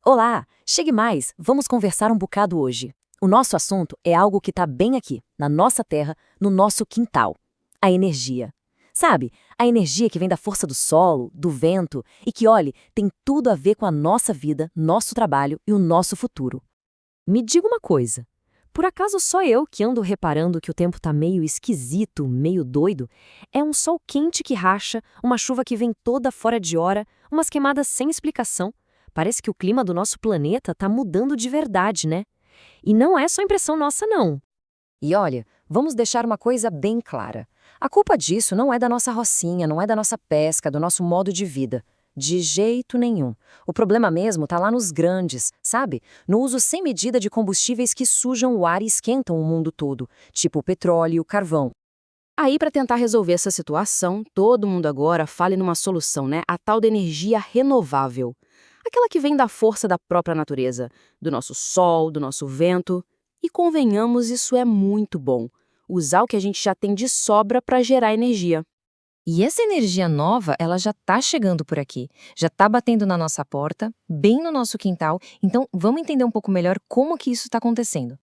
Olá, chegue mais, vamos conversar um bocado hoje. O nosso assunto é algo que está bem aqui, na nossa terra, no nosso quintal. A energia. Sabe, a energia que vem da força do solo, do vento e que, olhe, tem tudo a ver com a nossa vida, nosso trabalho e o nosso futuro. Me diga uma coisa, por acaso só eu que ando reparando que o tempo tá meio esquisito, meio doido? É um sol quente que racha, uma chuva que vem toda fora de hora, umas queimadas sem explicação. Parece que o clima do nosso planeta tá mudando de verdade, né? E não é só impressão nossa, não. E olha, vamos deixar uma coisa bem clara. A culpa disso não é da nossa rocinha, não é da nossa pesca, do nosso modo de vida. De jeito nenhum. O problema mesmo tá lá nos grandes, sabe? No uso sem medida de combustíveis que sujam o ar e esquentam o mundo todo, tipo o petróleo e o carvão. Aí, para tentar resolver essa situação, todo mundo agora fala numa solução, né? A tal da energia renovável. Aquela que vem da força da própria natureza, do nosso sol, do nosso vento. E convenhamos, isso é muito bom. Usar o que a gente já tem de sobra para gerar energia. E essa energia nova, ela já está chegando por aqui, já está batendo na nossa porta, bem no nosso quintal, então vamos entender um pouco melhor como que isso está acontecendo.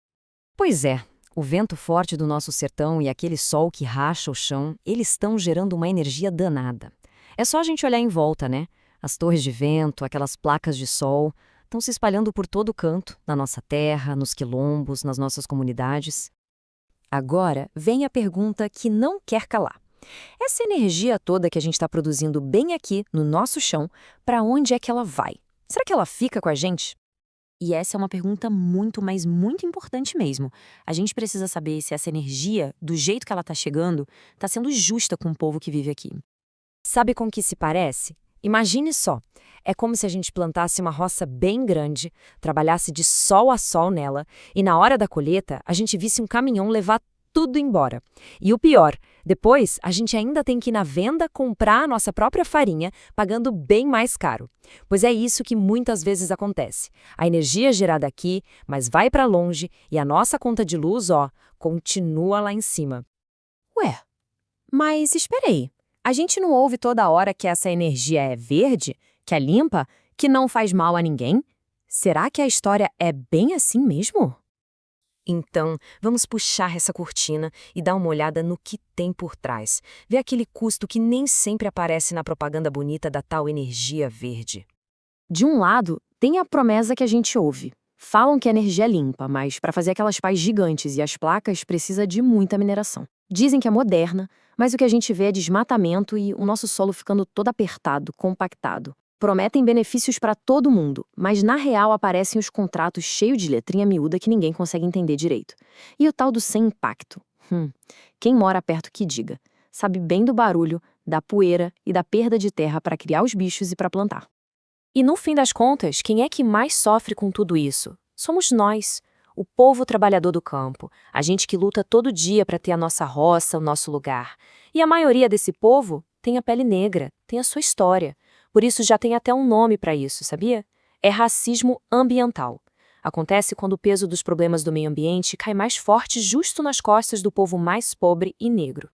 Pois é, o vento forte do nosso sertão e aquele sol que racha o chão, eles estão gerando uma energia danada. É só a gente olhar em volta, né? As torres de vento, aquelas placas de sol, estão se espalhando por todo canto, na nossa terra, nos quilombos, nas nossas comunidades. Agora vem a pergunta que não quer calar. Essa energia toda que a gente está produzindo bem aqui, no nosso chão, para onde é que ela vai? Será que ela fica com a gente? E essa é uma pergunta muito, mas muito importante mesmo. A gente precisa saber se essa energia, do jeito que ela está chegando, está sendo justa com o povo que vive aqui. Sabe com que se parece? Imagine só, é como se a gente plantasse uma roça bem grande, trabalhasse de sol a sol nela, e na hora da colheita a gente visse um caminhão levar tudo embora. E o pior, depois a gente ainda tem que ir na venda comprar a nossa própria farinha, pagando bem mais caro. Pois é isso que muitas vezes acontece. A energia é gerada aqui, mas vai para longe e a nossa conta de luz, ó, continua lá em cima. Ué, mas espera aí. A gente não ouve toda hora que essa energia é verde, que é limpa, que não faz mal a ninguém? Será que a história é bem assim mesmo? Então, vamos puxar essa cortina e dar uma olhada no que tem por trás. Ver aquele custo que nem sempre aparece na propaganda bonita da tal energia verde. De um lado, tem a promessa que a gente ouve. Falam que a energia é limpa, mas para fazer aquelas pás gigantes e as placas precisa de muita mineração. Dizem que é moderna, mas o que a gente vê é desmatamento e o nosso solo ficando todo apertado, compactado. Prometem benefícios para todo mundo, mas na real aparecem os contratos cheios de letrinha miúda que ninguém consegue entender direito. E o tal do sem impacto? Quem mora perto que diga. Sabe bem do barulho, da poeira e da perda de terra para criar os bichos e para plantar. E no fim das contas, quem é que mais sofre com tudo isso? Somos nós, o povo trabalhador do campo, a gente que luta todo dia para ter a nossa roça, o nosso lugar. E a maioria desse povo tem a pele negra, tem a sua história. Por isso já tem até um nome para isso, sabia? É racismo ambiental. Acontece quando o peso dos problemas do meio ambiente cai mais forte justo nas costas do povo mais pobre e negro.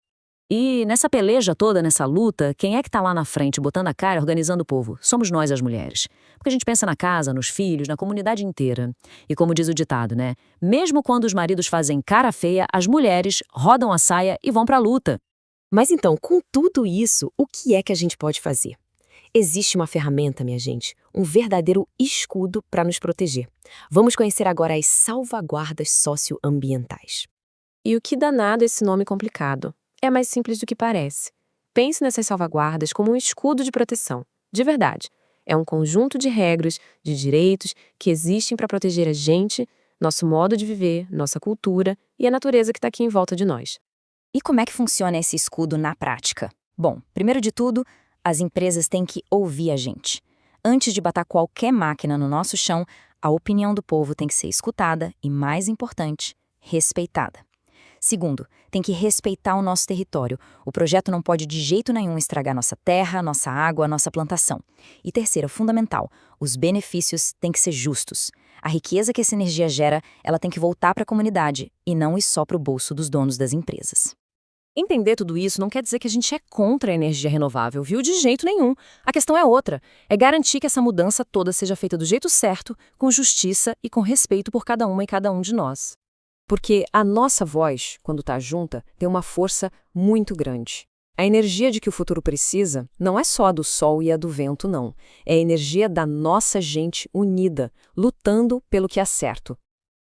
E nessa peleja toda, nessa luta, quem é que tá lá na frente, botando a cara, organizando o povo? Somos nós, as mulheres. Porque a gente pensa na casa, nos filhos, na comunidade inteira. E como diz o ditado, né? Mesmo quando os maridos fazem cara feia, as mulheres rodam a saia e vão pra luta. Mas então, com tudo isso, o que é que a gente pode fazer? Existe uma ferramenta, minha gente, um verdadeiro escudo para nos proteger. Vamos conhecer agora as salvaguardas socioambientais. E o que danado esse nome complicado? É mais simples do que parece. Pense nessas salvaguardas como um escudo de proteção. De verdade. É um conjunto de regras, de direitos que existem para proteger a gente, nosso modo de viver, nossa cultura e a natureza que está aqui em volta de nós. E como é que funciona esse escudo na prática? Bom, primeiro de tudo, as empresas têm que ouvir a gente. Antes de botar qualquer máquina no nosso chão, a opinião do povo tem que ser escutada e, mais importante, respeitada. Segundo, tem que respeitar o nosso território. O projeto não pode de jeito nenhum estragar nossa terra, nossa água, nossa plantação. E terceiro, fundamental, os benefícios têm que ser justos. A riqueza que essa energia gera, ela tem que voltar para a comunidade e não ir só para o bolso dos donos das empresas. Entender tudo isso não quer dizer que a gente é contra a energia renovável, viu? De jeito nenhum. A questão é outra. É garantir que essa mudança toda seja feita do jeito certo, com justiça e com respeito por cada uma e cada um de nós. Porque a nossa voz, quando está junta, tem uma força muito grande. A energia de que o futuro precisa não é só a do sol e a do vento, não. É a energia da nossa gente unida, lutando pelo que é certo.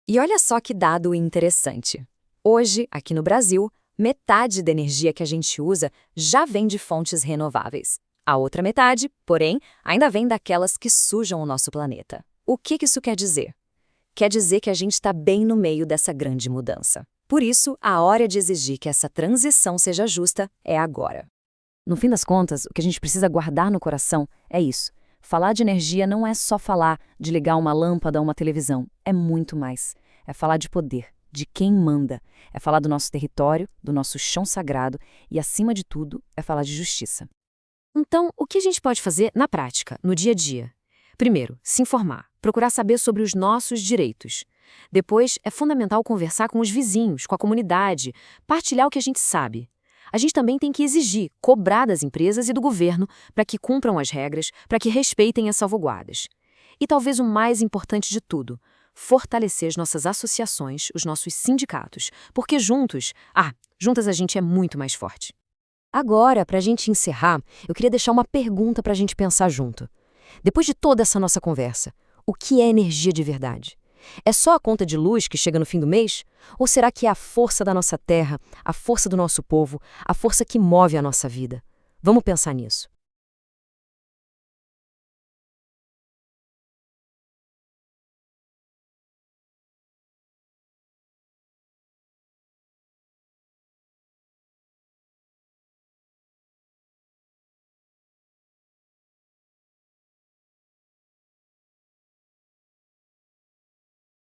E olha só que dado interessante. Hoje, aqui no Brasil, metade da energia que a gente usa já vem de fontes renováveis. A outra metade, porém, ainda vem daquelas que sujam o nosso planeta. O que isso quer dizer? Quer dizer que a gente está bem no meio dessa grande mudança. Por isso, a hora de exigir que essa transição seja justa é agora. No fim das contas, o que a gente precisa guardar no coração é isso. Falar de energia não é só falar de ligar uma lâmpada a uma televisão. É muito mais. É falar de poder, de quem manda. É falar do nosso território, do nosso chão sagrado e, acima de tudo, é falar de justiça. Então, o que a gente pode fazer na prática, no dia a dia? Primeiro, se informar, procurar saber sobre os nossos direitos. Depois, é fundamental conversar com os vizinhos, com a comunidade, partilhar o que a gente sabe. A gente também tem que exigir, cobrar das empresas e do governo para que cumpram as regras, para que respeitem as salvaguardas. E talvez o mais importante de tudo, fortalecer as nossas associações, os nossos sindicatos, porque juntas a gente é muito mais forte. Agora, para a gente encerrar, eu queria deixar uma pergunta para a gente pensar junto. Depois de toda essa nossa conversa, o que é energia de verdade? É só a conta de luz que chega no fim do mês? Ou será que é a força da nossa terra, a força do nosso povo, a força que move a nossa vida? Vamos pensar nisso.